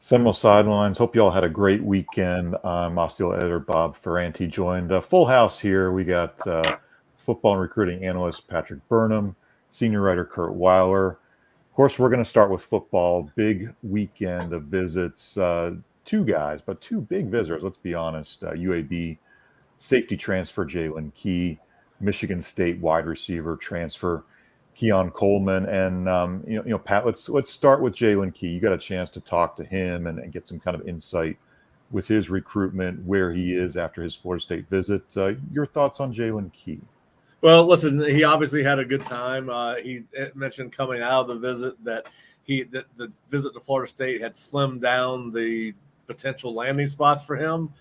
Seminole Sidelines. Hope you all had a great weekend. Osteal editor Bob Ferranti joined. Full house here. We got football and recruiting analyst Patrick Burnham, senior writer Kurt Weiler. Of course, we're going to start with football. Big weekend of visits. Two guys, but two big visitors, let's be honest. UAB safety transfer Jaylen Key, Michigan State wide receiver transfer Keon Coleman. And Pat, let's start with Jaylen Key. You got a chance to talk to him and get some kind of insight with his recruitment, where he is after his Florida State visit. Your thoughts on Jaylen Key? Well, listen, he obviously had a good time. He mentioned coming out of the visit that the visit to Florida State had slimmed down the potential landing spots for him,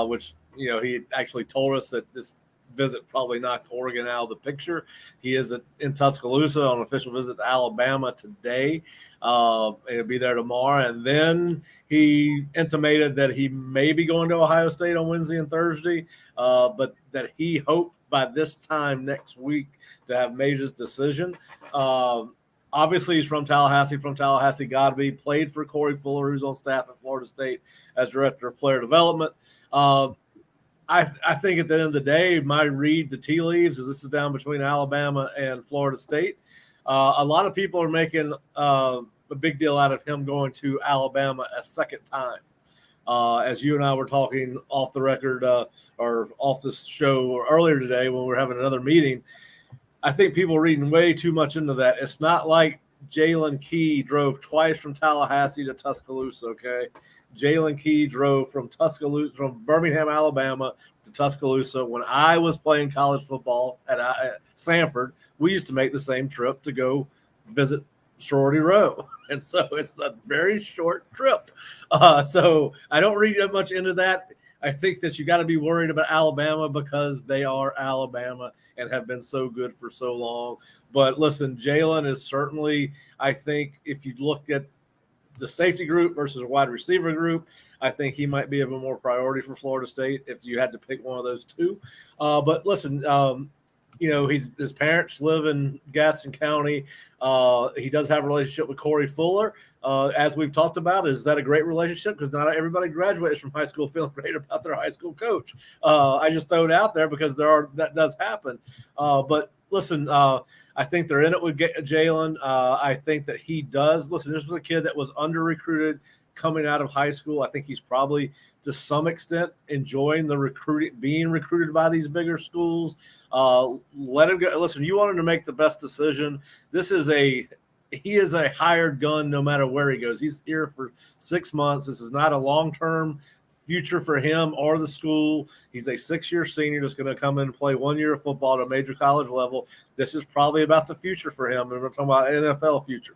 which he actually told us that this visit probably knocked Oregon out of the picture. He is in Tuscaloosa on an official visit to Alabama today. He'll be there tomorrow. And then he intimated that he may be going to Ohio State on Wednesday and Thursday, but that he hoped by this time next week to have made his decision. Obviously, he's from Tallahassee. Got to be. Played for Corey Fuller, who's on staff at Florida State as director of player development. I think at the end of the day, my read the tea leaves is this is down between Alabama and Florida State. A lot of people are making a big deal out of him going to Alabama a second time. As you and I were talking off the record or off this show earlier today when we were having another meeting, I think people are reading way too much into that. It's not like Jaylen Key drove twice from Tallahassee to Tuscaloosa, okay? Jaylen Key drove from Birmingham, Alabama to Tuscaloosa. When I was playing college football at Sanford, we used to make the same trip to go visit Shorty Row. And so it's a very short trip. So I don't read that much into that. I think that you got to be worried about Alabama because they are Alabama and have been so good for so long. But listen, Jaylen is certainly, I think, if you look at the safety group versus a wide receiver group, I think he might be of a more priority for Florida State if you had to pick one of those two. But listen, his parents live in Gaston County. He does have a relationship with Corey Fuller. As we've talked about, is that a great relationship? Because not everybody graduates from high school feeling great about their high school coach. I just throw it out there because that does happen. But listen, I think they're in it with Jaylen. I think that he does. Listen, this was a kid that was under-recruited coming out of high school. I think he's probably, to some extent, enjoying the being recruited by these bigger schools. Let him go. Listen, you want him to make the best decision. He is a hired gun no matter where he goes. He's here for 6 months. This is not a long-term future for him or the school. He's a 6-year senior that's going to come in and play 1 year of football at a major college level. This is probably about the future for him. And we're talking about NFL future.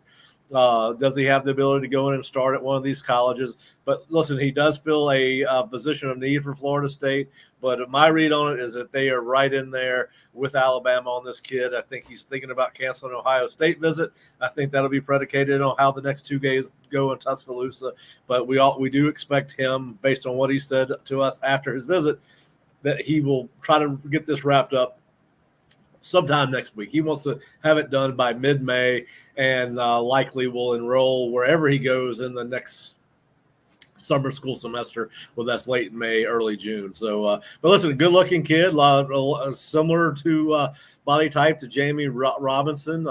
Does he have the ability to go in and start at one of these colleges? But listen, he does fill a position of need for Florida State. But my read on it is that they are right in there with Alabama on this kid. I think he's thinking about canceling an Ohio State visit. I think that'll be predicated on how the next 2 days go in Tuscaloosa. But we do expect him, based on what he said to us after his visit, that he will try to get this wrapped up sometime next week. He wants to have it done by mid-May and likely will enroll wherever he goes in the next summer school semester, whether that's late May, early June. So, but listen, a good-looking kid, similar to body type to Jamie Robinson.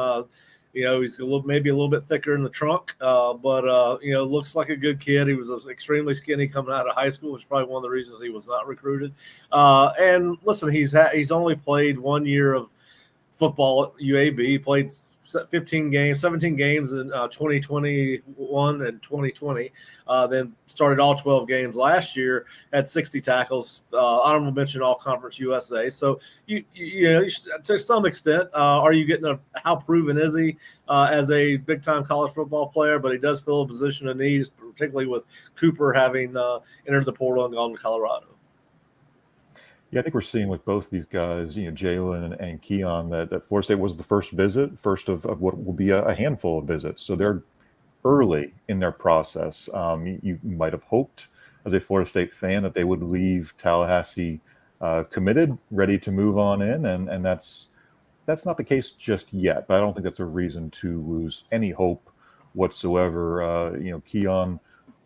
He's maybe a little bit thicker in the trunk, but looks like a good kid. He was extremely skinny coming out of high school, which is probably one of the reasons he was not recruited. And listen, he's only played 1 year of football at UAB. He played 17 games in 2021 and 2020. Then started all 12 games last year, had 60 tackles, honorable mention All Conference USA. So, to some extent, are you getting how proven is he as a big-time college football player? But he does fill a position of need, particularly with Cooper having entered the portal and gone to Colorado. Yeah, I think we're seeing with both these guys, Jaylen and Keon, that Florida State was the first of what will be a handful of visits. So they're early in their process. You might have hoped as a Florida State fan that they would leave Tallahassee committed, ready to move on in. And that's not the case just yet, but I don't think that's a reason to lose any hope whatsoever. Keon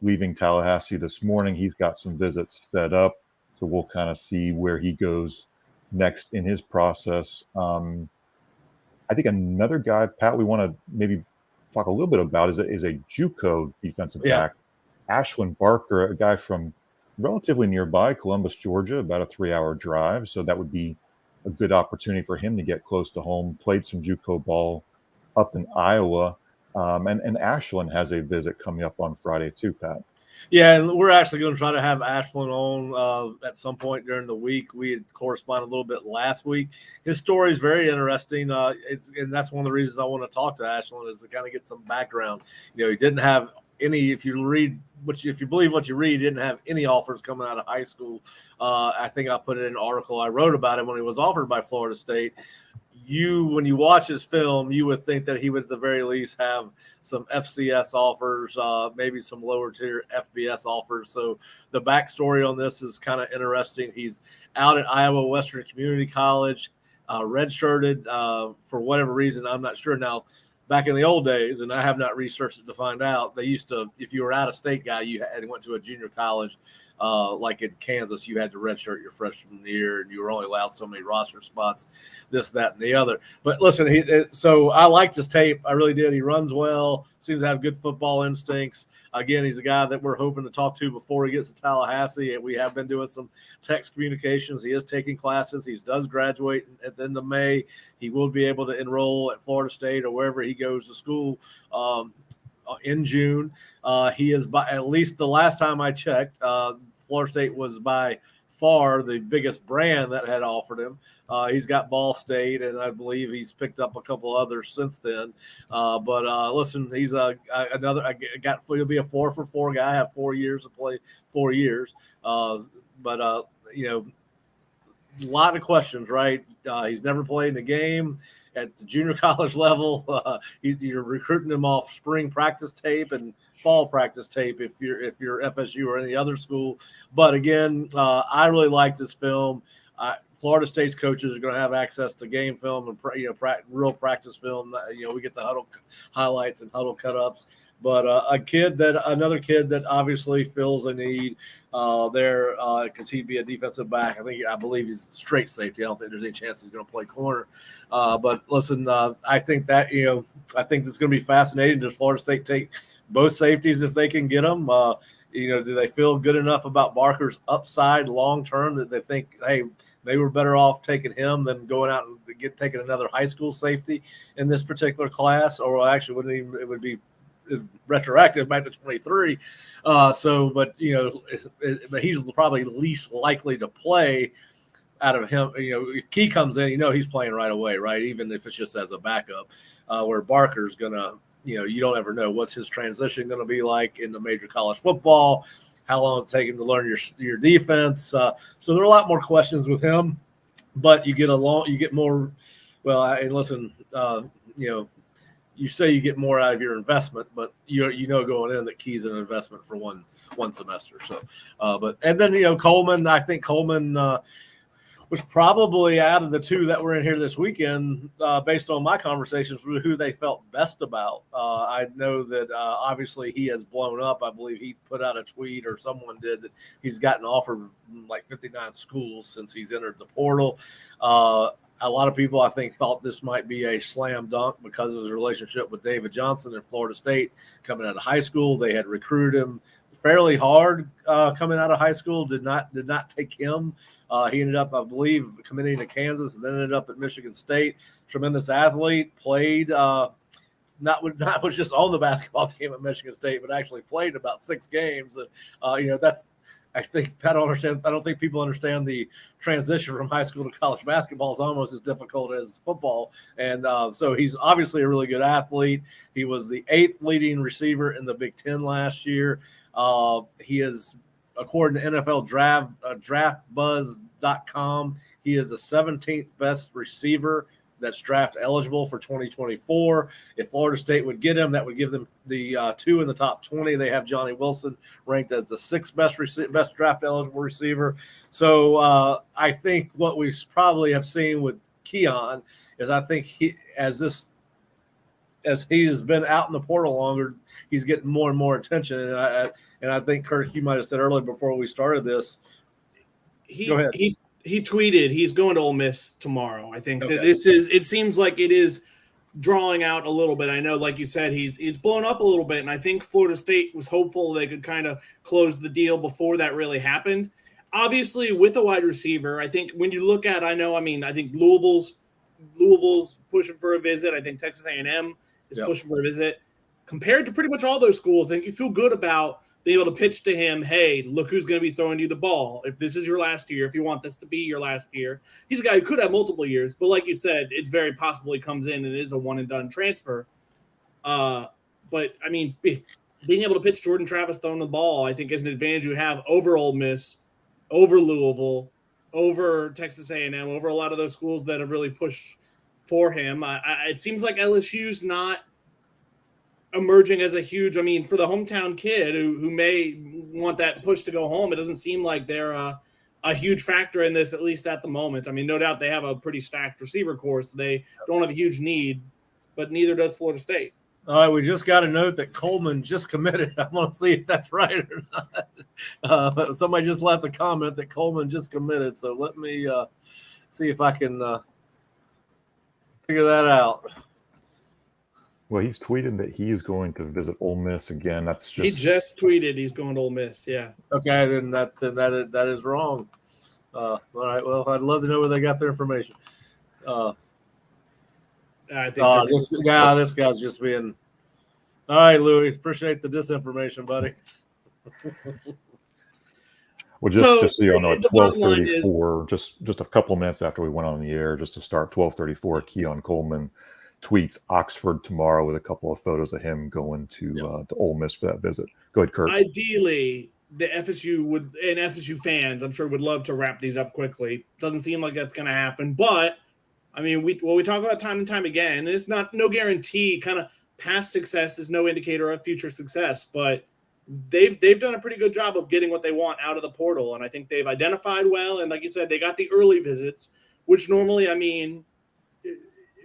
leaving Tallahassee this morning. He's got some visits set up, so we'll kind of see where he goes next in his process. I think another guy, Pat, we want to maybe talk a little bit about is a JUCO defensive back, Ashwin Barker, a guy from relatively nearby, Columbus, Georgia, about a 3-hour drive. So that would be a good opportunity for him to get close to home. Played some JUCO ball up in Iowa. And Ashland has a visit coming up on Friday too, Pat. Yeah, and we're actually going to try to have Ashland on at some point during the week. We had corresponded a little bit last week. His story is very interesting. And that's one of the reasons I want to talk to Ashland is to kind of get some background. You know, he didn't have any. If you believe what you read, he didn't have any offers coming out of high school. I think I put it in an article I wrote about him when he was offered by Florida State. When you watch his film, you would think that he would at the very least have some FCS offers, maybe some lower tier FBS offers. So the backstory on this is kind of interesting. He's out at Iowa Western Community College, redshirted for whatever reason. I'm not sure now. Back in the old days, and I have not researched it to find out, they used to, if you were out of state guy, you went to a junior college, like in Kansas, you had to redshirt your freshman year, and you were only allowed so many roster spots, this, that, and the other. But listen, so I liked his tape. I really did. He runs well, seems to have good football instincts. Again, he's a guy that we're hoping to talk to before he gets to Tallahassee, and we have been doing some text communications. He is taking classes. He does graduate at the end of May. He will be able to enroll at Florida State or wherever he goes to school in June. He is, by at least the last time I checked, Florida State was by far the biggest brand that had offered him. He's got Ball State, and I believe he's picked up a couple others since then. But listen, he's he'll be a 4-for-4 guy. I have 4 years to play, 4 years. But you know, a lot of questions, right? He's never played in a game at the junior college level. You're recruiting him off spring practice tape and fall practice tape if you're FSU or any other school. But again, I really liked his film. Florida State's coaches are going to have access to game film and real practice film. We get the huddle highlights and huddle cut-ups. But another kid that obviously fills a need there because he'd be a defensive back. I believe he's straight safety. I don't think there's any chance he's going to play corner. But listen, I think that I think it's going to be fascinating. Does Florida State take both safeties if they can get them? Do they feel good enough about Barker's upside long term that they think, hey, they were better off taking him than going out and taking another high school safety in this particular class? Or actually, it would be retroactive back to 23. But he's probably least likely to play out of him. If Key comes in, he's playing right away, right? Even if it's just as a backup, where Barker's gonna, you don't ever know what's his transition going to be like in the major college football. How long does it take him to learn your defense? So there are a lot more questions with him, but you get more. Well, and listen, you say you get more out of your investment, but going in that Key's an investment for one semester. So, and then Coleman. I think Coleman was probably out of the two that were in here this weekend, based on my conversations with who they felt best about. I know that obviously he has blown up. I believe he put out a tweet or someone did that he's gotten offered like 59 schools since he's entered the portal. A lot of people, I think, thought this might be a slam dunk because of his relationship with David Johnson in Florida State coming out of high school. They had recruited him fairly hard coming out of high school. Did not take him. He ended up, I believe, committing to Kansas and then ended up at Michigan State. Tremendous athlete. Played not just on the basketball team at Michigan State, but actually played about 6 games. And that's. I think I don't think people understand the transition from high school to college basketball is almost as difficult as football. And so he's obviously a really good athlete. He was the 8th leading receiver in the Big Ten last year. He is, according to NFL draftbuzz.com, he is the 17th best receiver that's draft eligible for 2024. If Florida State would get him, that would give them the 2 in the top 20. They have Johnny Wilson ranked as the 6th best draft eligible receiver. So I think what we probably have seen with Keon is I think he, as this as he has been out in the portal longer, he's getting more and more attention. And I think, Kirk, you might have said earlier before we started this. Go ahead. He tweeted he's going to Ole Miss tomorrow. I think Okay. it seems like it is drawing out a little bit. I know, like you said, he's blown up a little bit, and I think Florida State was hopeful they could kind of close the deal before that really happened. Obviously, with a wide receiver, I think when you look at, I think Louisville's pushing for a visit. I think Texas A&M is pushing for a visit. Compared to pretty much all those schools, I think you feel good about being able to pitch to him, hey, look who's going to be throwing you the ball. If this is your last year, if you want this to be your last year. He's a guy who could have multiple years, but like you said, it's very possible he comes in and it is a one-and-done transfer. But, I mean, being able to pitch Jordan Travis throwing the ball, I think is an advantage you have over Ole Miss, over Louisville, over Texas A&M, over a lot of those schools that have really pushed for him. It seems like LSU's not emerging as a huge, for the hometown kid who may want that push to go home, it doesn't seem like they're a huge factor in this, at least at the moment. I mean, no doubt they have a pretty stacked receiver corps, so they don't have a huge need, but neither does Florida State. All right, we just got a note that Coleman just committed. I want to see if that's right or not. But somebody just left a comment that Coleman just committed, so let me see if I can figure that out. Well, he's tweeted that he is going to visit Ole Miss again. He just tweeted he's going to Ole Miss. Yeah. Okay, then that is wrong. All right. Well, I'd love to know where they got their information. I think this guy's just being. All right, Louis. Appreciate the disinformation, buddy. Well, just so you know, at 12:34, just a couple of minutes after we went on the air, just to start, 12:34, Keon Coleman tweets Oxford tomorrow with a couple of photos of him going to Ole Miss for that visit. Go ahead, Kurt. Ideally, the FSU fans, I'm sure, would love to wrap these up quickly. Doesn't seem like that's going to happen, but I mean, we talk about time and time again, and it's no guarantee. Kind of past success is no indicator of future success, but they've done a pretty good job of getting what they want out of the portal, and I think they've identified well. And like you said, they got the early visits, which normally, it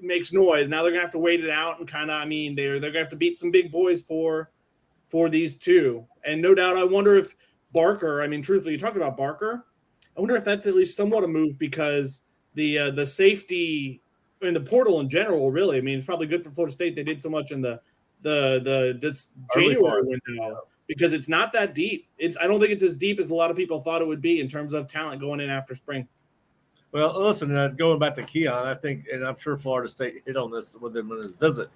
makes noise. Now they're gonna have to wait it out and kind of, they're gonna have to beat some big boys for these two. And no doubt, I wonder if Barker. Truthfully, you talked about Barker. I wonder if that's at least somewhat a move, because the safety in the portal in general, really, it's probably good for Florida State. They did so much in the January window, because it's not that deep. I don't think it's as deep as a lot of people thought it would be in terms of talent going in after spring. Well, listen, going back to Keon, I think, and I'm sure Florida State hit on this with him in his visit.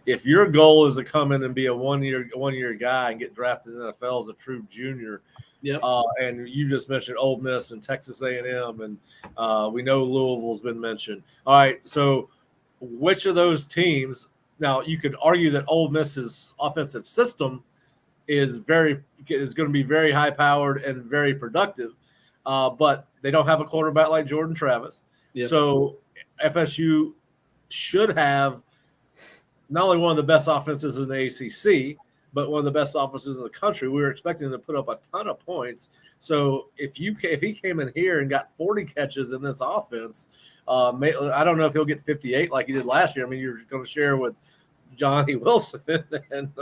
If your goal is to come in and be a one-year guy and get drafted in the NFL as a true junior, and you just mentioned Ole Miss and Texas A&M, and we know Louisville's been mentioned. All right, so which of those teams? Now, you could argue that Ole Miss's offensive system is going to be very high-powered and very productive. But they don't have a quarterback like Jordan Travis. Yep. So FSU should have not only one of the best offenses in the ACC, but one of the best offenses in the country. We were expecting them to put up a ton of points. So if he came in here and got 40 catches in this offense, I don't know if he'll get 58 like he did last year. You're going to share with Johnny Wilson and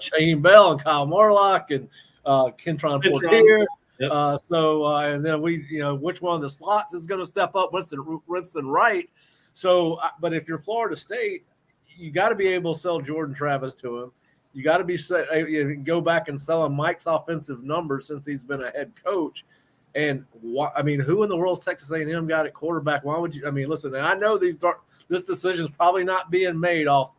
Shane Bell and Kyle Morlock and Kentron Portier. Yep. And then which one of the slots is going to step up? Winston Wright. So, but if you're Florida State, you got to be able to sell Jordan Travis to him. You got to be go back and sell him Mike's offensive numbers since he's been a head coach. And who in the world's Texas A&M got at quarterback? Why would you? Listen, and I know this decision's probably not being made off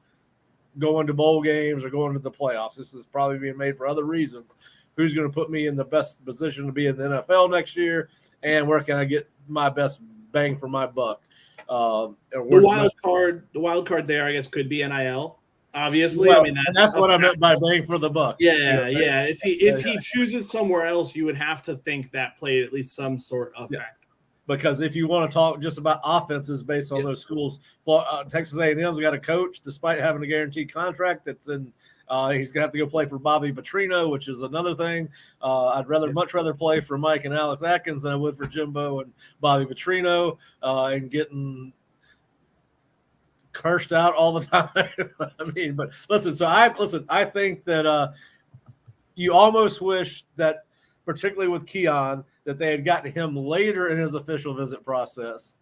going to bowl games or going to the playoffs. This is probably being made for other reasons. Who's going to put me in the best position to be in the NFL next year, and where can I get my best bang for my buck? The wild card there, I guess, could be NIL. Obviously, well, that's what I meant by bang for the buck. Yeah. If he chooses somewhere else, you would have to think that played at least some sort of factor. Because if you want to talk just about offenses based on those schools, Texas A&M's got a coach, despite having a guaranteed contract, that's in. He's going to have to go play for Bobby Petrino, which is another thing. I'd much rather play for Mike and Alex Atkins than I would for Jimbo and Bobby Petrino. And getting cursed out all the time. I mean, but listen. So I think that you almost wish that, particularly with Keon, that they had gotten him later in his official visit process,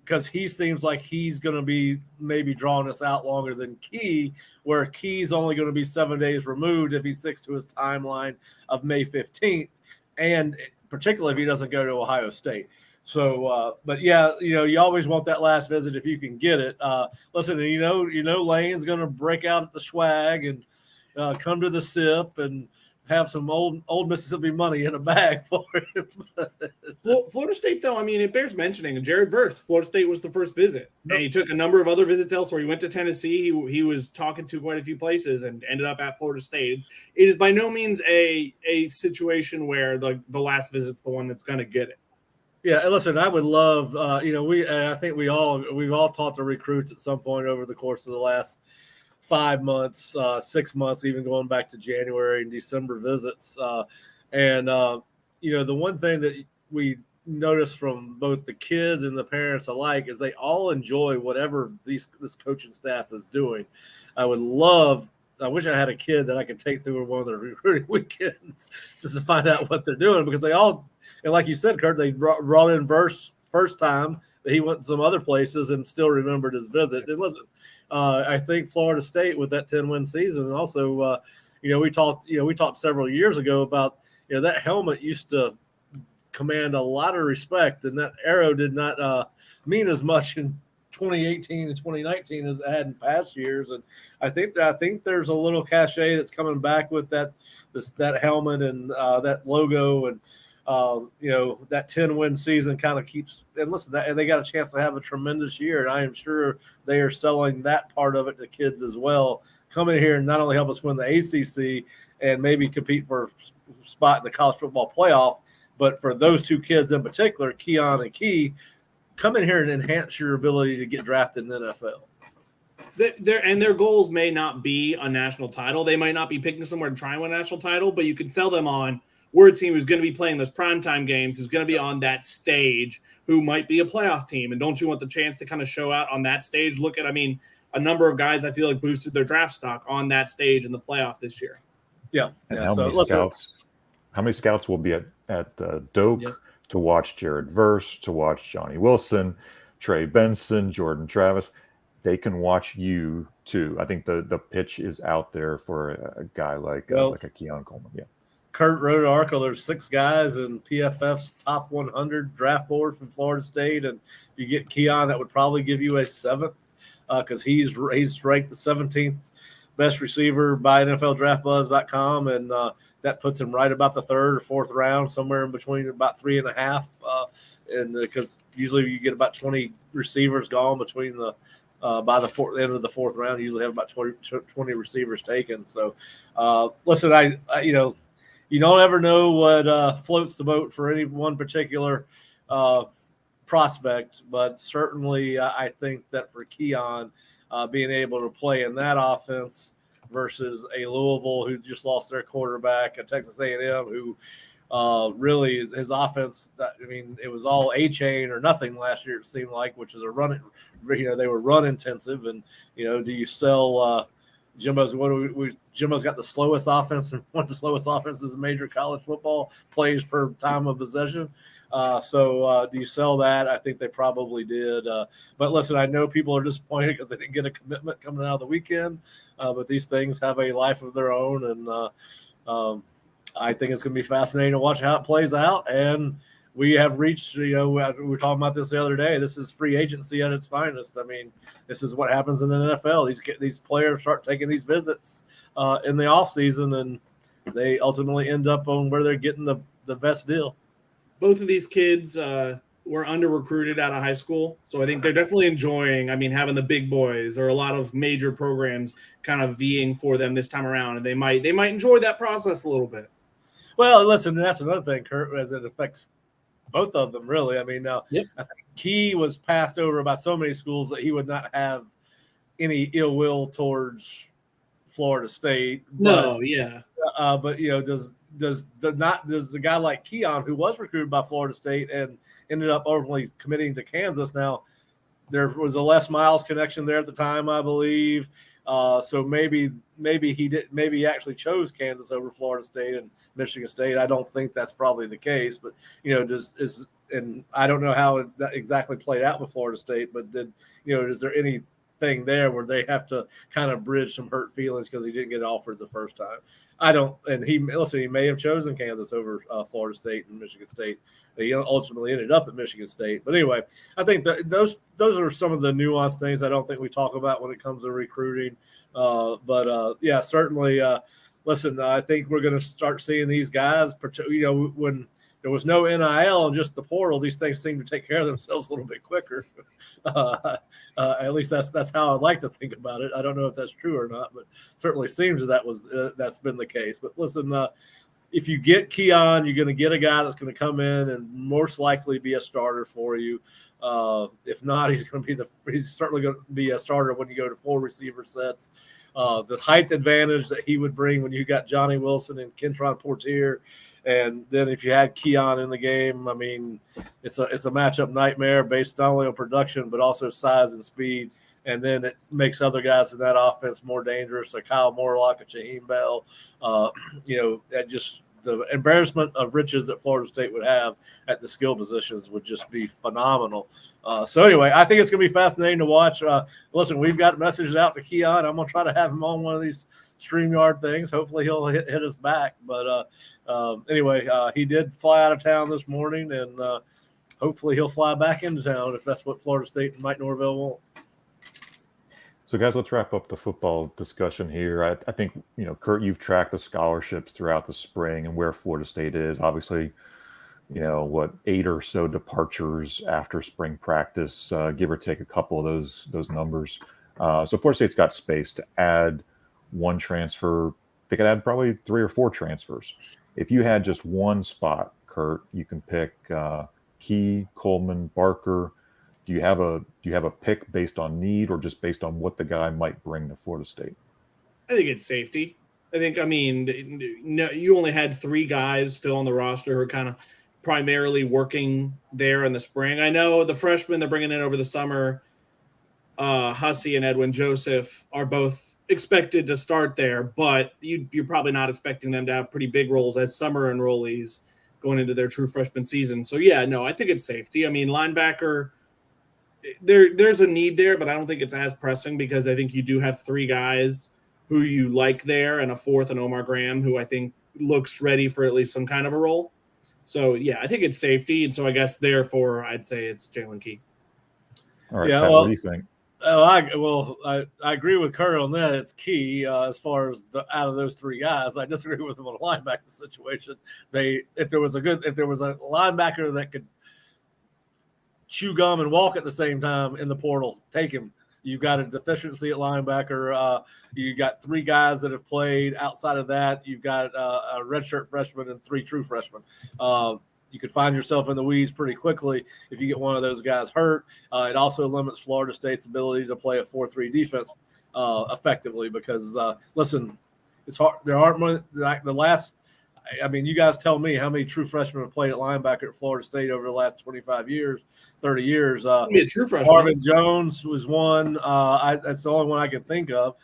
because he seems like he's going to be maybe drawing us out longer than Key, where Key's only going to be 7 days removed if he sticks to his timeline of May 15th, and particularly if he doesn't go to Ohio State. So, but yeah, you always want that last visit if you can get it. Listen, Lane's going to break out at the swag and come to the SIP and have some old Mississippi money in a bag for him. Florida State, though, I mean, it bears mentioning. Jared Verse, Florida State was the first visit, and he took a number of other visits elsewhere. He went to Tennessee. He was talking to quite a few places and ended up at Florida State. It is by no means a situation where the last visit's the one that's going to get it. Yeah, and listen, I would love, I think we've all talked to recruits at some point over the course of the last 5 months, 6 months, even going back to January and December visits. The one thing that we notice from both the kids and the parents alike is they all enjoy whatever this coaching staff is doing. I wish I had a kid that I could take through one of the recruiting weekends just to find out what they're doing, because they all, and like you said, Kurt, they brought in Verse first time, that he went to some other places and still remembered his visit. And listen, I think Florida State with that 10-win season, and also, we talked several years ago about, that helmet used to command a lot of respect, and that arrow did not mean as much in 2018 and 2019 as it had in past years. And I think there's a little cachet that's coming back with that helmet and that logo, and that 10-win season kind of keeps. And listen, and they got a chance to have a tremendous year, and I am sure they are selling that part of it to kids as well. Come in here and not only help us win the ACC and maybe compete for a spot in the college football playoff, but for those two kids in particular, Keon and Key, come in here and enhance your ability to get drafted in the NFL. Their goals may not be a national title. They might not be picking somewhere to try and win a national title, but you can sell them on, we're a team who's going to be playing those primetime games, who's going to be on that stage, who might be a playoff team. And don't you want the chance to kind of show out on that stage? Look at, a number of guys I feel like boosted their draft stock on that stage in the playoff this year. Yeah. And how many scouts will be at Doak to watch Jared Verse, to watch Johnny Wilson, Trey Benson, Jordan Travis? They can watch you too. I think the pitch is out there for a guy like a Keon Coleman. Yeah. Kurt wrote an article. There's 6 guys in PFF's top 100 draft board from Florida State, and if you get Keon, that would probably give you a 7th, because he's ranked the 17th best receiver by NFLDraftBuzz.com, and that puts him right about the 3rd or 4th round, somewhere in between about 3.5, and because usually you get about 20 receivers gone between the by the end of the 4th round. You usually have about 20 receivers taken. So, listen, I you don't ever know what floats the boat for any one particular prospect, but certainly I think that for Keon, being able to play in that offense versus a Louisville who just lost their quarterback, a Texas A&M who really his offense, it was all A-chain or nothing last year, it seemed like, which is a run. They were run intensive, and do you sell Jimbo's? Jimbo's got the slowest offense, and one of the slowest offenses in major college football, plays per time of possession. So do you sell that? I think they probably did. But listen, I know people are disappointed because they didn't get a commitment coming out of the weekend. But these things have a life of their own, and I think it's going to be fascinating to watch how it plays out. And we have reached, we were talking about this the other day. This is free agency at its finest. This is what happens in the NFL. These players start taking these visits in the offseason, and they ultimately end up on where they're getting the best deal. Both of these kids were under-recruited out of high school, so I think they're definitely enjoying, having the big boys or a lot of major programs kind of vying for them this time around, and they might enjoy that process a little bit. Well, listen, that's another thing, Kurt, as it affects both of them, really. I think Key was passed over by so many schools that he would not have any ill will towards Florida State. No, yeah. But does the guy like Keon, who was recruited by Florida State and ended up ultimately committing to Kansas, now there was a Les Miles connection there at the time, I believe. So maybe he actually chose Kansas over Florida State and Michigan State. I don't think that's probably the case, but and I don't know how that exactly played out with Florida State, but is there anything there where they have to kind of bridge some hurt feelings because he didn't get offered the first time? I don't, and he may have chosen Kansas over Florida State and Michigan State. He ultimately ended up at Michigan State. But anyway, I think that those are some of the nuanced things I don't think we talk about when it comes to recruiting. Yeah, certainly. Listen, I think we're going to start seeing these guys, when there was no NIL and just the portal, these things seem to take care of themselves a little bit quicker. At least that's how I'd like to think about it. I don't know if that's true or not, but certainly seems that's been the case. But listen, if you get Keon, you're going to get a guy that's going to come in and most likely be a starter for you. If not, he's certainly going to be a starter when you go to 4 receiver sets. The height advantage that he would bring when you got Johnny Wilson and Kentron Portier, and then if you had Keon in the game, I mean, it's a matchup nightmare based not only on production but also size and speed. And then it makes other guys in that offense more dangerous, like Kyle Morlock and Shaheem Bell. That just the embarrassment of riches that Florida State would have at the skill positions would just be phenomenal. So anyway, I think it's going to be fascinating to watch. Listen, we've got messages out to Keon. I'm going to try to have him on one of these StreamYard things. Hopefully he'll hit us back. But anyway, he did fly out of town this morning, and hopefully he'll fly back into town if that's what Florida State and Mike Norvell want. So, guys, let's wrap up the football discussion here. I think, Kurt, you've tracked the scholarships throughout the spring and where Florida State is. Obviously, 8 or so departures after spring practice, give or take a couple of those numbers. So Florida State's got space to add one transfer. They could add probably 3 or 4 transfers. If you had just one spot, Kurt, you can pick Key, Coleman, Barker. Do you have a pick based on need or just based on what the guy might bring to Florida State? I think it's safety. You only had 3 guys still on the roster who are kind of primarily working there in the spring. I know the freshmen they're bringing in over the summer, Hussey and Edwin Joseph, are both expected to start there, but you're probably not expecting them to have pretty big roles as summer enrollees going into their true freshman season. So, yeah, no, I think it's safety. I mean, linebacker – there's a need there, but I don't think it's as pressing because I think you do have 3 guys who you like there and a 4th in Omar Graham, who I think looks ready for at least some kind of a role. So, yeah, I think it's safety. And so I guess therefore I'd say it's Jaylen Key. All right, Pat, what do you think? I agree with Kurt on that. It's Key as far as out of those 3 guys. I disagree with him on the linebacker situation. If there was a linebacker that could chew gum and walk at the same time in the portal, take him. You've got a deficiency at linebacker. You got 3 guys that have played. Outside of that, you've got a redshirt freshman and 3 true freshmen. You could find yourself in the weeds pretty quickly if you get one of those guys hurt. It also limits Florida State's ability to play a 4-3 defense effectively because, listen, it's hard. There aren't the last – I mean, you guys tell me how many true freshmen have played at linebacker at Florida State over the last 25 years, 30 years. Be a true freshman. Marvin Jones was one. That's the only one I can think of.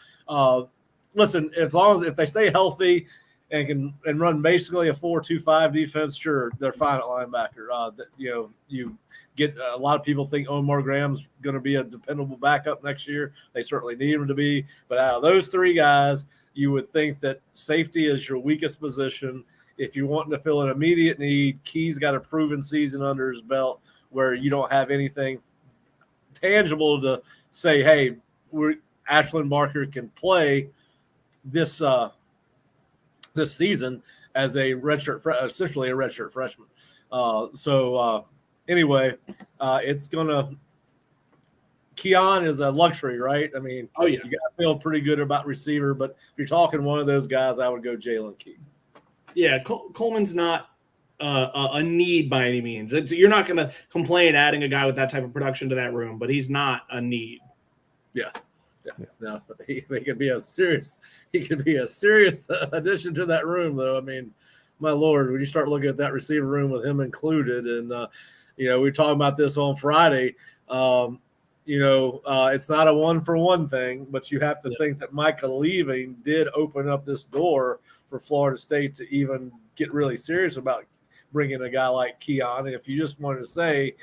Listen, if they stay healthy and can run basically a 4-2-5 defense, sure, they're fine at linebacker. You get a lot of people think Omar Graham's going to be a dependable backup next year. They certainly need him to be. But out of those 3 guys, you would think that safety is your weakest position. If you're wanting to fill an immediate need, Key's got a proven season under his belt where you don't have anything tangible to say, hey, Ashlyn Barker can play this season as a essentially a redshirt freshman. Anyway, it's going to – Keon is a luxury, right? I mean, oh, yeah. You got to feel pretty good about receiver, but if you're talking one of those guys, I would go Jaylen Key. Yeah, Coleman's not a need by any means. You're not going to complain adding a guy with that type of production to that room, but he's not a need. Yeah. No, he could be a serious addition to that room, though. I mean, my Lord, when you start looking at that receiver room with him included, and we were talking about this on Friday. it's not a one-for-one thing, but you have to think that Micah leaving did open up this door for Florida State to even get really serious about bringing a guy like Keon. And if you just wanted to say,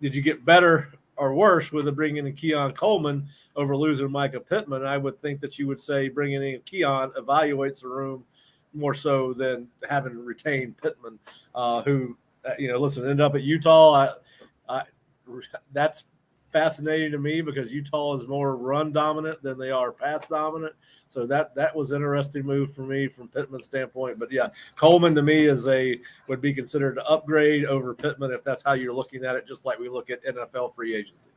did you get better or worse with bringing in Keon Coleman over losing Micah Pittman, I would think that you would say bringing in Keon evaluates the room more so than having retained Pittman, who, ended up at Utah. That's fascinating to me because Utah is more run dominant than they are pass dominant. So that was an interesting move for me from Pittman's standpoint. But yeah, Coleman to me would be considered an upgrade over Pittman if that's how you're looking at it, just like we look at NFL free agency.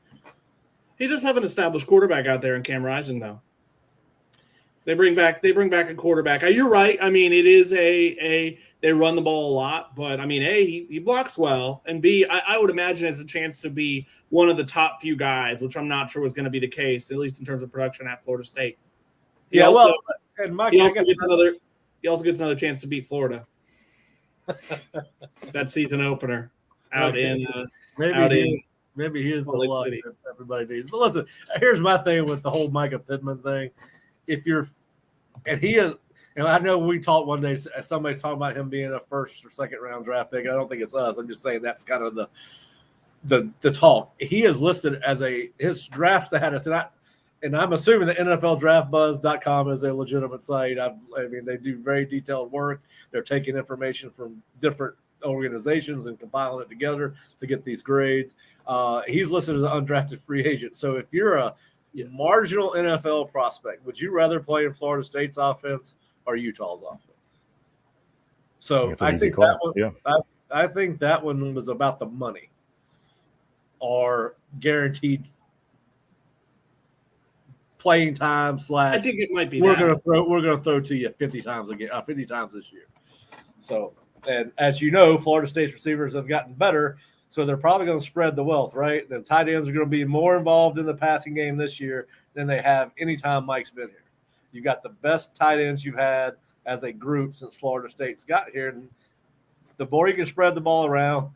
He does have an established quarterback out there in Cam Rising, though. They bring back a quarterback. You're right. I mean, it is they run the ball a lot, but I mean, A, he blocks well, and B, I would imagine it's a chance to be one of the top few guys, which I'm not sure was going to be the case, at least in terms of production at Florida State. He also gets another chance to beat Florida. That season opener maybe he is the luck that everybody needs. But listen, here's my thing with the whole Micah Pittman thing. I know we talked one day, somebody's talking about him being a first or second round draft pick. I don't think it's us. I'm just saying that's kind of the talk. He is listed as his draft status, and I'm assuming the NFLDraftBuzz.com is a legitimate site. I mean, they do very detailed work. They're taking information from different organizations and compiling it together to get these grades. He's listed as an undrafted free agent. So if you're a marginal NFL prospect, would you rather play in Florida State's offense or Utah's offense? So I think that one was about the money or guaranteed playing time / I think it might be we're gonna throw to you 50 times this year. So, and as you know, Florida State's receivers have gotten better. So they're probably going to spread the wealth, right? The tight ends are going to be more involved in the passing game this year than they have anytime Mike's been here. You got the best tight ends you've had as a group since Florida State's got here. And the more you can spread the ball around,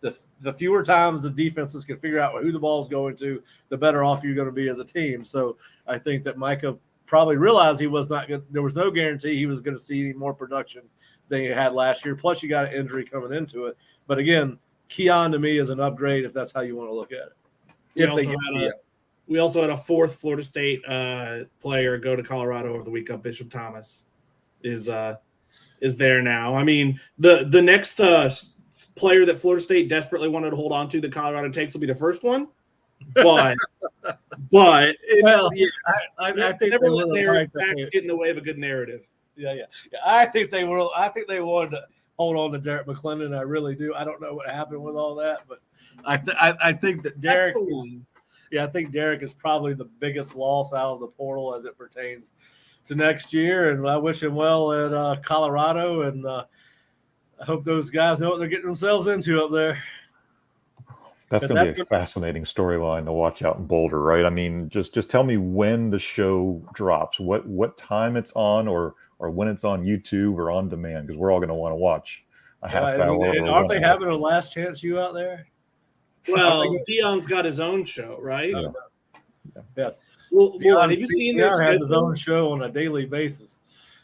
the fewer times the defenses can figure out who the ball is going to, the better off you're going to be as a team. So I think that Micah probably realized he was not – there was no guarantee he was going to see any more production than he had last year. Plus, you got an injury coming into it. But, again, Keon to me is an upgrade if that's how you want to look at it. We also had a fourth Florida State player go to Colorado over the weekend. Bishop Thomas is there now. I mean, the next player that Florida State desperately wanted to hold on to that Colorado takes will be the first one. But I think never let facts get in the way of a good narrative. Yeah. I think they wanted to hold on to Derek McClendon. I really do. I don't know what happened with all that, but I think that Derek. I think Derek is probably the biggest loss out of the portal as it pertains to next year, and I wish him well at Colorado, and I hope those guys know what they're getting themselves into up there. That's going to be a fascinating storyline to watch out in Boulder, right? I mean, just tell me when the show drops, what time it's on, or when it's on YouTube or on demand, because we're all going to want to watch a half hour. And aren't they having a Last Chance U out there? Well, Dion's got his own show, right? Yeah. Yes. Well, have you seen their schedule? Has his own show on a daily basis.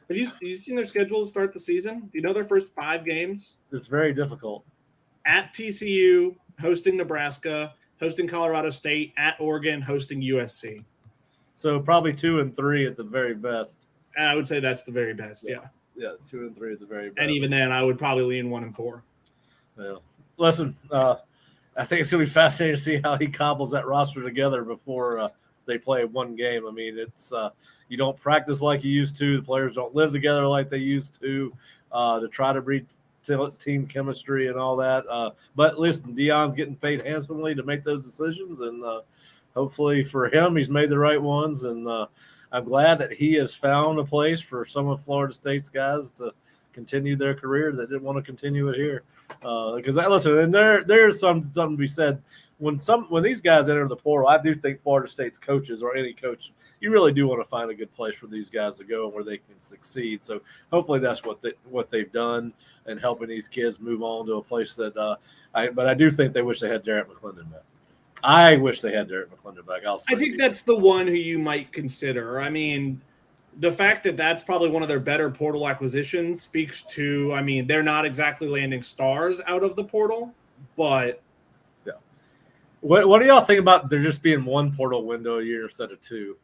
Have you seen their schedule to start the season? Do you know their first 5 games? It's very difficult. At TCU, hosting Nebraska, hosting Colorado State, at Oregon, hosting USC. So probably 2 and 3 at the very best. I would say that's the very best. Yeah. 2 and 3 is the very best. And even then, I would probably lean 1 and 4. Yeah. Listen, I think it's going to be fascinating to see how he cobbles that roster together before they play one game. I mean, it's you don't practice like you used to. The players don't live together like they used to try to breed team chemistry and all that. But listen, Dion's getting paid handsomely to make those decisions, and hopefully for him, he's made the right ones. And I'm glad that he has found a place for some of Florida State's guys to continue their career that didn't want to continue it here. Because listen, and there's something to be said when these guys enter the portal. I do think Florida State's coaches, or any coach, you really do want to find a good place for these guys to go and where they can succeed. So hopefully that's what they've done and helping these kids move on to a place that. But I do think they wish they had Derek McClendon back. I wish they had Derek McClendon back. I think that's the one who you might consider. I mean, the fact that that's probably one of their better portal acquisitions speaks to, I mean, they're not exactly landing stars out of the portal, but. Yeah. What do y'all think about there just being one portal window a year instead of two?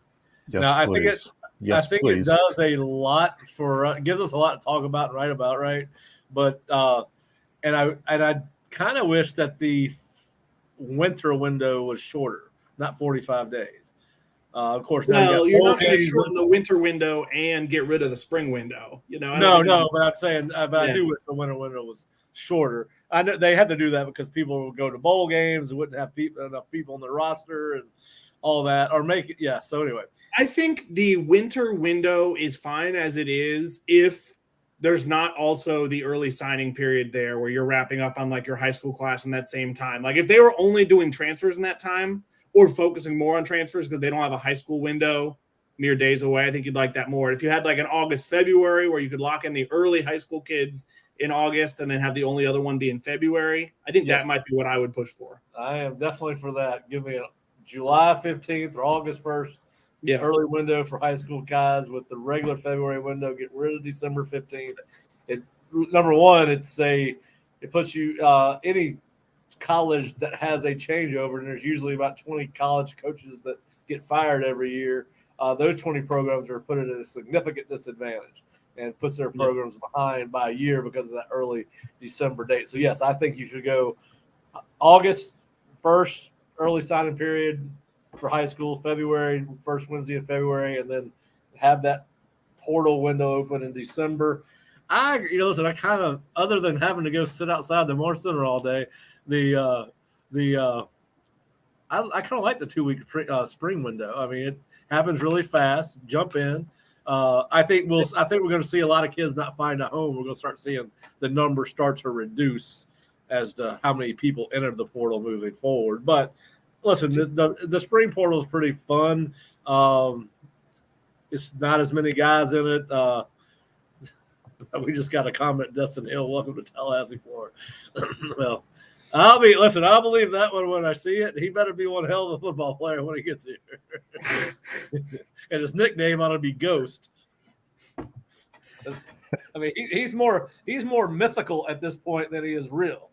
Yes, now, please. It does a lot for gives us a lot to talk about and write about, right? But and I kind of wish that the winter window was shorter, not 45 days. Of course, well, you're not going to shorten the winter window and get rid of the spring window. You know, but I'm saying, I do wish the winter window was shorter. I know they had to do that because people would go to bowl games and wouldn't have enough people on the roster and all that, or make it. Yeah. So anyway, I think the winter window is fine as it is if there's not also the early signing period there where you're wrapping up on like your high school class in that same time. Like if they were only doing transfers in that time or focusing more on transfers because they don't have a high school window mere days away, I think you'd like that more. If you had like an August, February where you could lock in the early high school kids in August and then have the only other one be in February, I think that might be what I would push for. I am definitely for that. Give me a July 15th or August 1st. Yeah, early window for high school guys with the regular February window. Get rid of December 15th. Number one, it puts you any college that has a changeover, and there's usually about 20 college coaches that get fired every year. Those 20 programs are put at a significant disadvantage and puts their programs behind by a year because of that early December date. So yes, I think you should go August 1st, early signing period for high school, February, first Wednesday in February, and then have that portal window open in December. I kind of, other than having to go sit outside the Moore Center all day, I kind of like the 2-week spring window. I mean, it happens really fast. Jump in. I think we're going to see a lot of kids not find a home. We're going to start seeing the number start to reduce as to how many people enter the portal moving forward. But listen, the spring portal is pretty fun. It's not as many guys in it. We just got a comment, Destin Hill, welcome to Tallahassee, Florida. Well, I'll believe that one when I see it. He better be one hell of a football player when he gets here. And his nickname ought to be Ghost. I mean, he's more mythical at this point than he is real.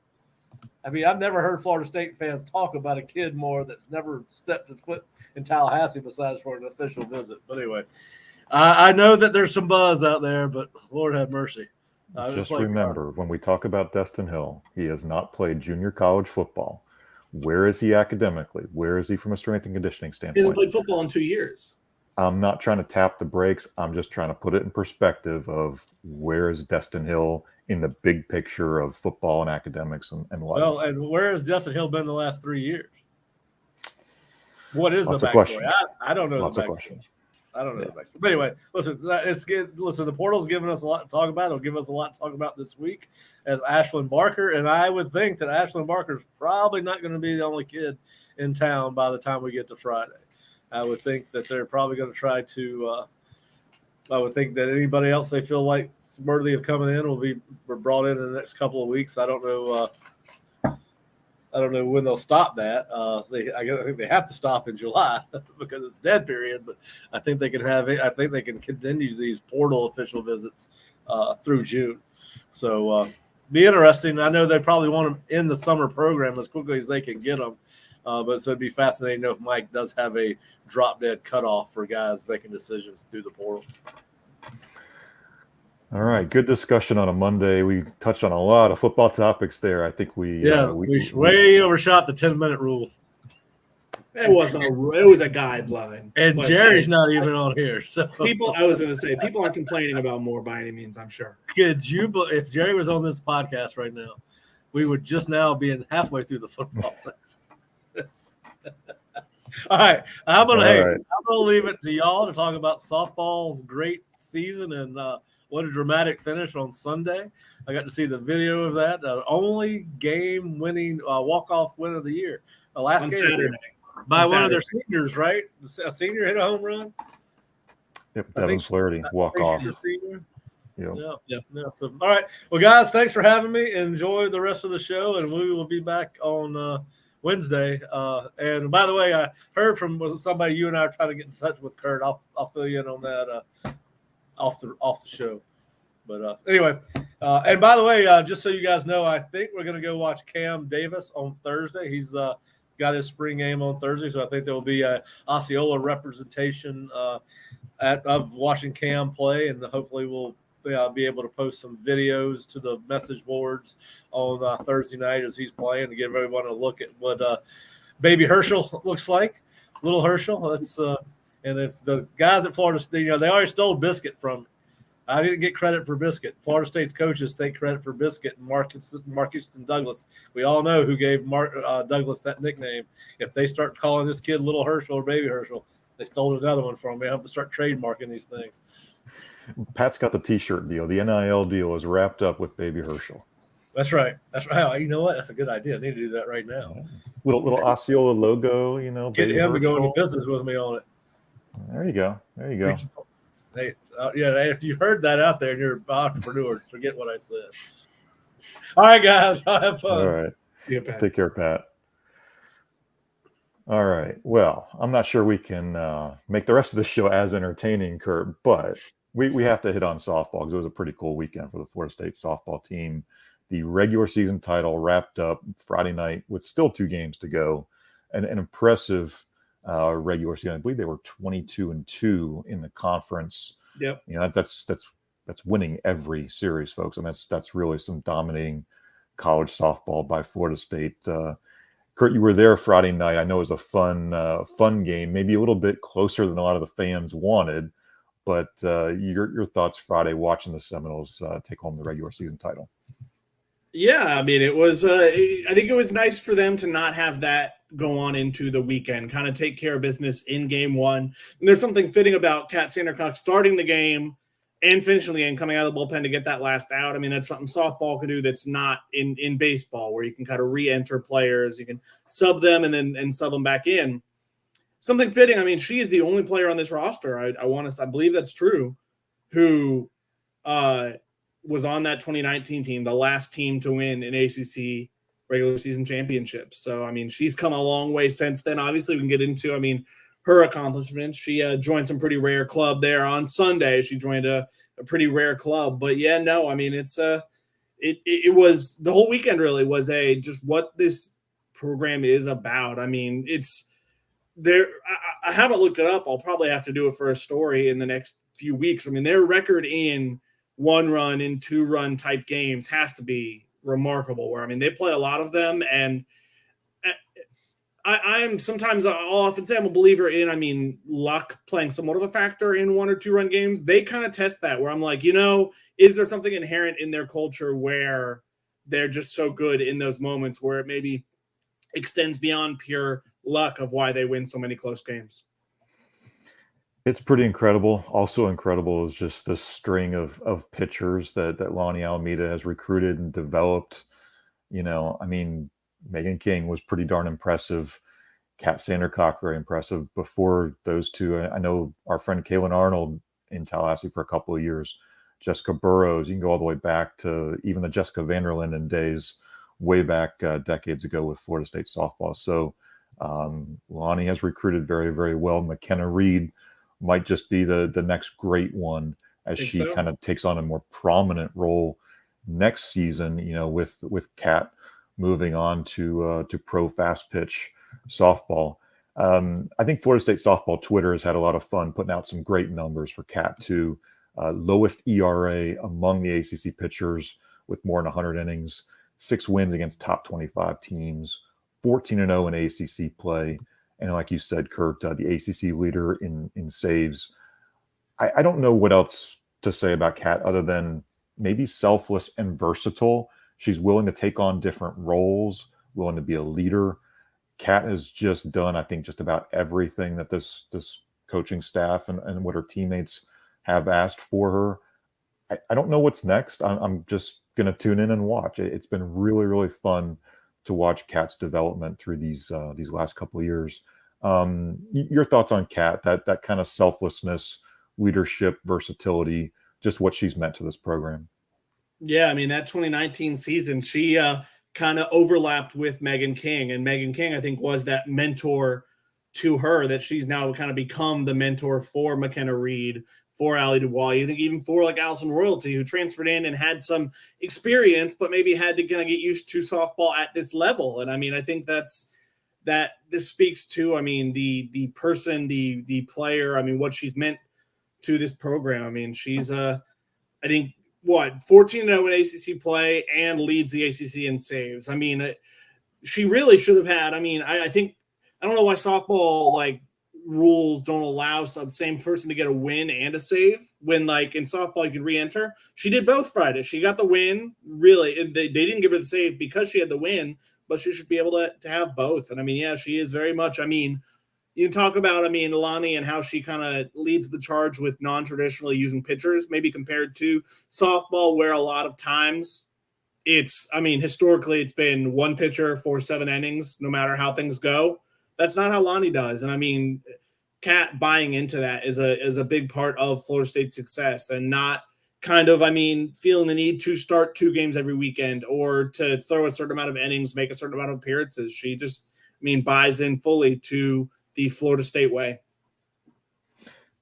I mean, I've never heard Florida State fans talk about a kid more that's never stepped a foot in Tallahassee besides for an official visit. But anyway, I know that there's some buzz out there, but Lord have mercy. Just remember, when we talk about Destin Hill, he has not played junior college football. Where is he academically? Where is he from a strength and conditioning standpoint? He hasn't played football in 2 years. I'm not trying to tap the brakes. I'm just trying to put it in perspective of where is Destin Hill in the big picture of football and academics and life. Well, and where has Destin Hill been the last 3 years? What is Lots the backstory? I don't know. Lots the of backstory. questions. I don't know the backstory. But anyway, listen, it's good. Listen, the portal's giving us a lot to talk about. It'll give us a lot to talk about this week as Ashlyn Barker. And I would think that Ashlyn Barker is probably not going to be the only kid in town by the time we get to Friday. I would think that they're probably going to try to I would think that anybody else they feel like is worthy of coming in will be brought in the next couple of weeks. I don't know when they'll stop that. I think they have to stop in July because it's dead period. But I think they can continue these portal official visits through June. So be interesting. I know they probably want them in the summer program as quickly as they can get them. But so it'd be fascinating to know if Mike does have a drop dead cutoff for guys making decisions through the portal. All right, good discussion on a Monday. We touched on a lot of football topics there. I think we way overshot the 10-minute rule. It was a guideline. And Jerry's not even on here. So people aren't complaining about more by any means, I'm sure. If Jerry was on this podcast right now, we would just now be halfway through the football season. All right. I'm gonna leave it to y'all to talk about softball's great season and what a dramatic finish on Sunday. I got to see the video of that. Only game-winning walk-off win of the year. The last game Saturday. By one of their seniors, right? A senior hit a home run. Yep, Devin Flaherty walk-off. Yeah. So, all right. Well, guys, thanks for having me. Enjoy the rest of the show, and we will be back on Wednesday. And by the way, I heard from somebody you and I are trying to get in touch with, Kurt. I'll fill you in on that off the show. But anyway, and by the way, just so you guys know, I think we're going to go watch Cam Davis on Thursday. He's got his spring game on Thursday, so I think there will be a Osceola representation of watching Cam play, and hopefully we'll be able to post some videos to the message boards on Thursday night as he's playing to give everyone a look at what baby Herschel looks like. Little Herschel. That's and if the guys at Florida State, they already stole Biscuit from me. I didn't get credit for Biscuit. Florida State's coaches take credit for Biscuit and Marcus and Douglas. We all know who gave Douglas that nickname. If they start calling this kid Little Herschel or Baby Herschel, they stole another one from me. I have to start trademarking these things. Pat's got the T-shirt deal. The NIL deal is wrapped up with Baby Herschel. That's right. That's right. You know what? That's a good idea. I need to do that right now. Little Osceola logo, Get Baby him to go Herschel. into business with me on it. There you go. Hey, if you heard that out there and you're an entrepreneur, forget what I said. All right, guys. I'll have fun. All right. Yeah, Pat. Take care, Pat. All right. Well, I'm not sure we can make the rest of the show as entertaining, Kurt, but we have to hit on softball because it was a pretty cool weekend for the Florida State softball team. The regular season title wrapped up Friday night with still 2 games to go. An impressive regular season. I believe they were 22-2 in the conference. Yep. That's winning every series, folks, and that's really some dominating college softball by Florida State. Kurt, you were there Friday night. I know it was a fun game, maybe a little bit closer than a lot of the fans wanted, but your thoughts Friday watching the Seminoles take home the regular season title. Yeah, I mean, it was. I think it was nice for them to not have that go on into the weekend. Kind of take care of business in game 1. And there's something fitting about Kat Sandercock starting the game and finishing the game, coming out of the bullpen to get that last out. I mean, that's something softball can do that's not in baseball, where you can kind of re-enter players, you can sub them and then sub them back in. Something fitting. I mean, she is the only player on this roster. I believe that's true, who was on that 2019 team, the last team to win an ACC regular season championship. So, I mean, she's come a long way since then. Obviously, we can get into, her accomplishments. She joined some pretty rare club there on Sunday. She joined a pretty rare club. But, yeah, no, I mean, it's it was the whole weekend really was just what this program is about. I mean, it's there. I haven't looked it up. I'll probably have to do it for a story in the next few weeks. I mean, their record in 1-run and 2-run type games has to be remarkable, where, they play a lot of them. And I am sometimes, I'll often say I'm a believer in, luck playing somewhat of a factor in 1 or 2-run games. They kind of test that, where I'm like, is there something inherent in their culture where they're just so good in those moments where it maybe extends beyond pure luck of why they win so many close games? It's pretty incredible. Also incredible is just the string of pitchers that Lonnie Alameda has recruited and developed. Megan King was pretty darn impressive. Kat Sandercock, very impressive. Before those two, I know our friend Kaylin Arnold in Tallahassee for a couple of years. Jessica Burrows, you can go all the way back to even the Jessica Vanderlinden days, way back decades ago with Florida State softball. So Lonnie has recruited very, very well. McKenna Reed might just be the next great one as she kind of takes on a more prominent role next season, with Kat moving on to pro fast pitch softball. I think Florida State softball Twitter has had a lot of fun putting out some great numbers for Kat too. Lowest ERA among the ACC pitchers with more than 100 innings, 6 wins against top 25 teams, 14-0 in ACC play. And like you said, Kurt, the ACC leader in saves. I don't know what else to say about Kat other than maybe selfless and versatile. She's willing to take on different roles, willing to be a leader. Kat has just done, I think, just about everything that this coaching staff and what her teammates have asked for her. I don't know what's next. I'm just going to tune in and watch. It's been really, really fun to watch Kat's development through these last couple of years. Your thoughts on Kat, that kind of selflessness, leadership, versatility, just what she's meant to this program. Yeah, that 2019 season, she kind of overlapped with Megan King. And Megan King, I think, was that mentor to her, that she's now kind of become the mentor for McKenna Reed, for Allie Dubois. You think even for like Allison Royalty, who transferred in and had some experience, but maybe had to kind of get used to softball at this level. And I mean, I think this speaks to, I mean, the person, the player, I mean, what she's meant to this program. I mean, she's I think 14-0 in ACC play and leads the ACC in saves. I mean, she really should have had, I mean, I think, I don't know why softball like rules don't allow some same person to get a win and a save when like in softball you can re-enter. She did both Friday. She got the win. Really, they didn't give her the save because she had the win, but she should be able to have both. And I mean, yeah, she is very much, I mean, you can talk about, I mean, Alani and how she kind of leads the charge with non-traditionally using pitchers, maybe compared to softball, where a lot of times it's, I mean, historically it's been one pitcher for 7 innings, no matter how things go. That's not how Lonnie does. And I mean, Kat buying into that is a big part of Florida State's success, and not kind of, I mean, feeling the need to start 2 games every weekend or to throw a certain amount of innings, make a certain amount of appearances. She just, I mean, buys in fully to the Florida State way.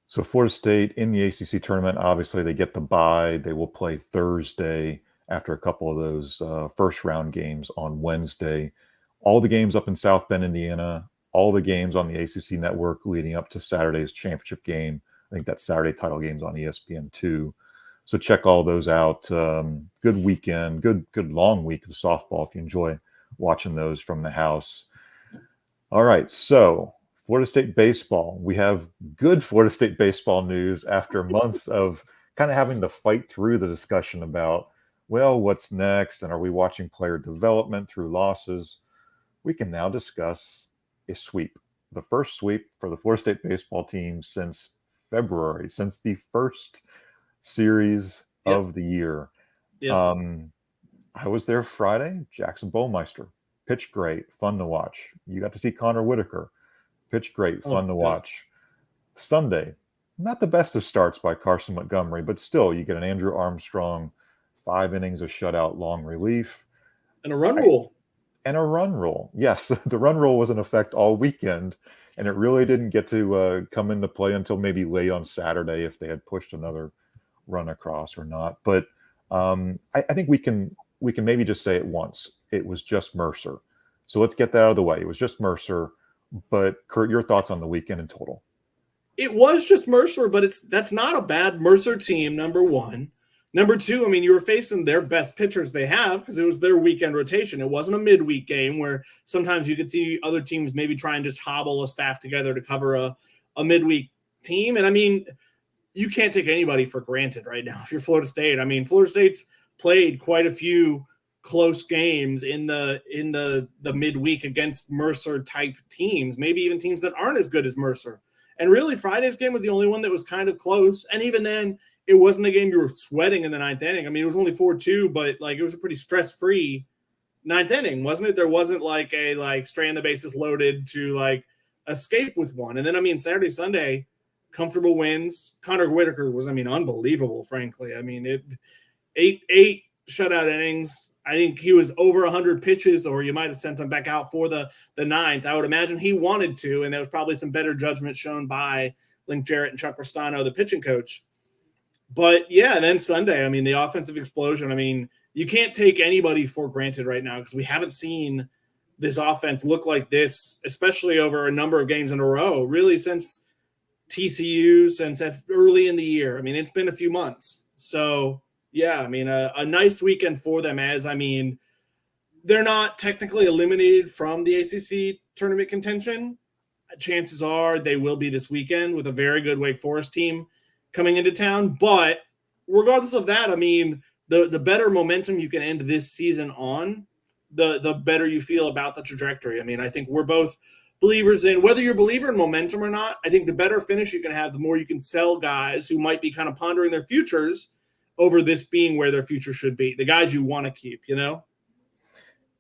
So Florida State in the ACC tournament, obviously they get the bye. They will play Thursday after a couple of those first round games on Wednesday. All the games up in South Bend, Indiana, all the games on the ACC network leading up to Saturday's championship game. I think that Saturday title game's on ESPN2. So check all those out. Good weekend, good long week of softball if you enjoy watching those from the house. All right, so Florida State baseball. We have good Florida State baseball news after months of kind of having to fight through the discussion about, well, what's next? And are we watching player development through losses? We can now discuss a sweep, the first sweep for the Florida State baseball team since February, since the first series of the year. I was there Friday. Jackson Bowmeister pitched great, fun to watch. You got to see Connor Whitaker pitch great, fun to watch. Sunday, not the best of starts by Carson Montgomery, but still you get an Andrew Armstrong, 5 innings of shutout long relief. And a run rule. And a run rule. Yes, the run rule was in effect all weekend, and it really didn't get to come into play until maybe late on Saturday if they had pushed another run across or not. But I think we can maybe just say it once. It was just Mercer. So let's get that out of the way. It was just Mercer. But Kurt, your thoughts on the weekend in total? It was just Mercer, but that's not a bad Mercer team, number one. Number two, I mean, you were facing their best pitchers they have because it was their weekend rotation. It wasn't a midweek game where sometimes you could see other teams maybe try and just hobble a staff together to cover a midweek team. And I mean, you can't take anybody for granted right now if you're Florida State. I mean, Florida State's played quite a few close games in the midweek against Mercer type teams, maybe even teams that aren't as good as Mercer. And really, Friday's game was the only one that was kind of close. And even then, it wasn't a game you were sweating in the 9th inning. I mean, it was only 4-2, but like it was a pretty stress-free 9th inning, wasn't it? There wasn't like a straying the bases loaded to like escape with one. And then, I mean, Saturday, Sunday, comfortable wins. Connor Whitaker was, I mean, unbelievable, frankly. I mean, eight shutout innings. I think he was over 100 pitches, or you might have sent him back out for the 9th. I would imagine he wanted to, and there was probably some better judgment shown by Link Jarrett and Chuck Rostano, the pitching coach. But, yeah, then Sunday, I mean, the offensive explosion. I mean, you can't take anybody for granted right now because we haven't seen this offense look like this, especially over a number of games in a row, really since TCU, since early in the year. I mean, it's been a few months. So, yeah, I mean, a nice weekend for them as, I mean, they're not technically eliminated from the ACC tournament contention. Chances are they will be this weekend with a very good Wake Forest team coming into town. But regardless of that, I mean, the better momentum you can end this season on, the better you feel about the trajectory. I mean, I think we're both believers in, whether you're a believer in momentum or not, I think the better finish you can have, the more you can sell guys who might be kind of pondering their futures over this being where their future should be, the guys you want to keep, you know?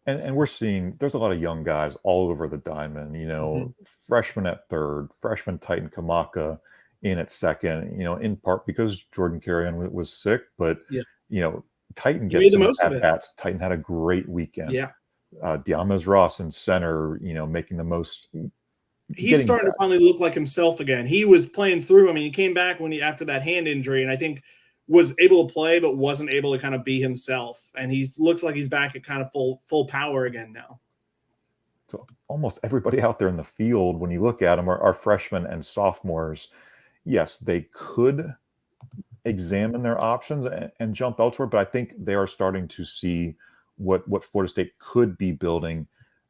And we're seeing there's a lot of young guys all over the diamond, you know, freshman at third, freshman Titan Kamaka in at second, you know, in part because Jordan Carrion was sick, but, you know, Titan gets some at bats. Titan had a great weekend. Yeah. Diamez Ross in center, making the most. He's starting to finally look like himself again. He was playing through. I mean, he came back after that hand injury, and I think was able to play, but wasn't able to kind of be himself. And he looks like he's back at kind of full power again now. So almost everybody out there in the field, when you look at them, are freshmen and sophomores. Yes, they could examine their options and jump elsewhere, but I think they are starting to see what Florida State could be building.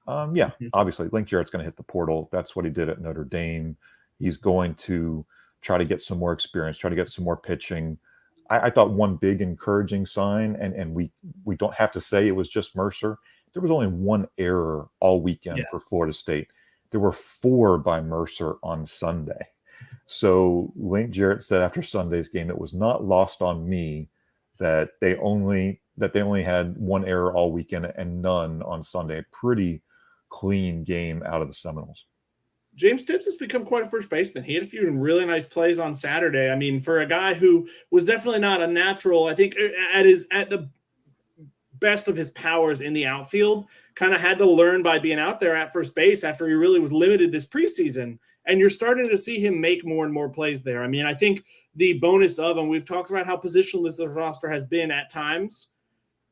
Obviously, Link Jarrett's going to hit the portal. That's what he did at Notre Dame. He's going to try to get some more experience, try to get some more pitching. I thought one big encouraging sign, and we don't have to say it was just Mercer. There was only one error all weekend for Florida State. There were 4 by Mercer on Sunday. So Link Jarrett said after Sunday's game, it was not lost on me that they only had one error all weekend and none on Sunday. A pretty clean game out of the Seminoles. James Tibbs has become quite a first baseman. He had a few really nice plays on Saturday. I mean, for a guy who was definitely not a natural, I think at the best of his powers in the outfield, kind of had to learn by being out there at first base after he really was limited this preseason. And you're starting to see him make more and more plays there. I mean, I think the bonus of, and we've talked about how positionless the roster has been at times.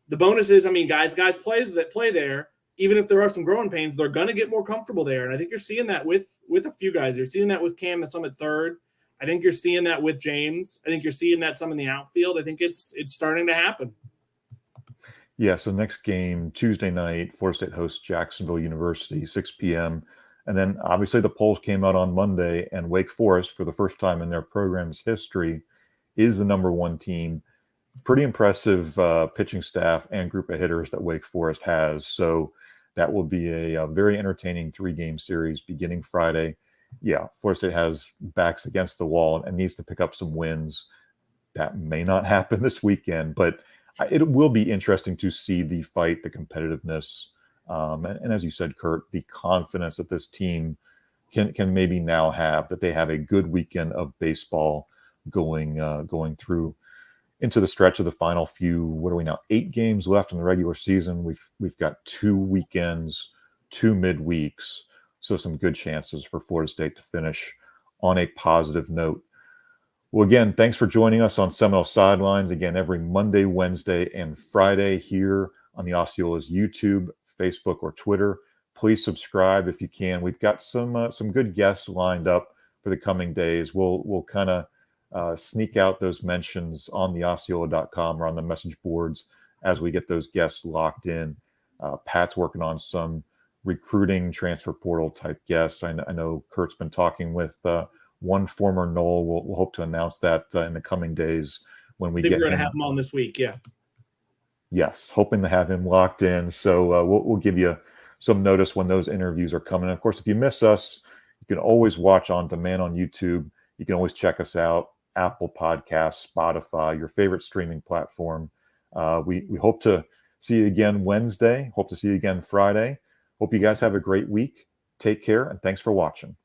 The bonus is, I mean, guys plays that play there, even if there are some growing pains, they're going to get more comfortable there. And I think you're seeing that with a few guys. You're seeing that with Cam and some at third. I think you're seeing that with James. I think you're seeing that some in the outfield. I think it's starting to happen. Yeah, so next game, Tuesday night, Florida State hosts Jacksonville University, 6 p.m. And then obviously the polls came out on Monday, and Wake Forest, for the first time in their program's history, is the number 1 team. Pretty impressive pitching staff and group of hitters that Wake Forest has. So that will be a very entertaining 3-game series beginning Friday. Yeah, Florida State has backs against the wall and needs to pick up some wins. That may not happen this weekend, but it will be interesting to see the fight, the competitiveness, and as you said, Kurt, the confidence that this team can maybe now have, that they have a good weekend of baseball going through into the stretch of the final few. What are we now? 8 games left in the regular season. We've got 2 weekends, 2 midweeks, so some good chances for Florida State to finish on a positive note. Well, again, thanks for joining us on Seminole Sidelines. Again, every Monday, Wednesday, and Friday here on the Osceola's YouTube, Facebook, or Twitter. Please subscribe if you can. We've got some good guests lined up for the coming days. We'll kind of sneak out those mentions on the Osceola.com or on the message boards as we get those guests locked in. Pat's working on some recruiting transfer portal type guests. I know Kurt's been talking with one former Knoll. We'll hope to announce that in the coming days when we get. We're going to have him on this week. Yeah. Yes, hoping to have him locked in. So we'll give you some notice when those interviews are coming. And of course, if you miss us, you can always watch on demand on YouTube. You can always check us out, Apple Podcasts, Spotify, your favorite streaming platform. We hope to see you again Wednesday. Hope to see you again Friday. Hope you guys have a great week. Take care, and thanks for watching.